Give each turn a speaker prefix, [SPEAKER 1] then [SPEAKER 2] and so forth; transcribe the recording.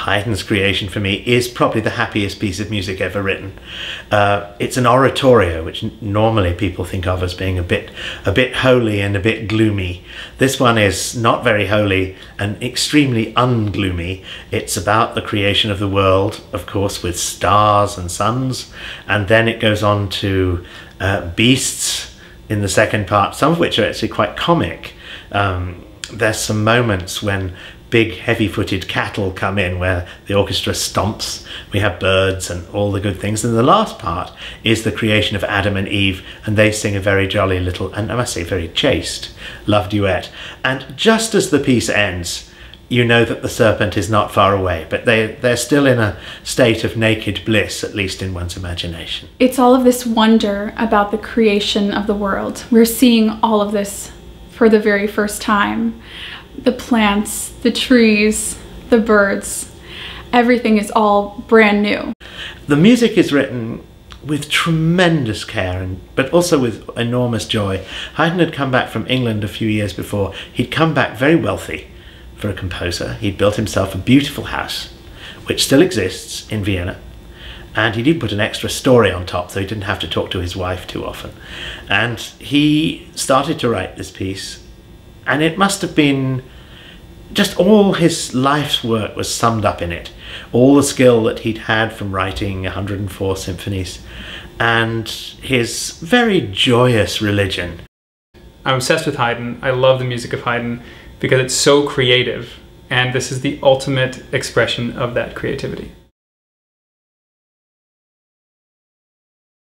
[SPEAKER 1] Haydn's creation for me is probably the happiest piece of music ever written. It's an oratorio, which normally people think of as being a bit holy and a bit gloomy. This one is not very holy and extremely ungloomy. It's about the creation of the world, of course, with stars and suns, and then it goes on to beasts in the second part, some of which are actually quite comic. There's some moments when big heavy-footed cattle come in where the orchestra stomps. We have birds and all the good things. And the last part is the creation of Adam and Eve, and they sing a very jolly little, and I must say very chaste, love duet. And just as the piece ends, you know that the serpent is not far away, but they're still in a state of naked bliss, at least in one's imagination.
[SPEAKER 2] It's all of this wonder about the creation of the world. We're seeing all of this for the very first time. The plants, the trees, the birds, everything is all brand new.
[SPEAKER 1] The music is written with tremendous care, but also with enormous joy. Haydn had come back from England a few years before. He'd come back very wealthy for a composer. He'd built himself a beautiful house, which still exists in Vienna. And he'd even put an extra story on top so he didn't have to talk to his wife too often. And he started to write this piece, and it must have been just all his life's work was summed up in it. All the skill that he'd had from writing 104 symphonies, and his very joyous religion.
[SPEAKER 3] I'm obsessed with Haydn. I love the music of Haydn because it's so creative, and this is the ultimate expression of that creativity.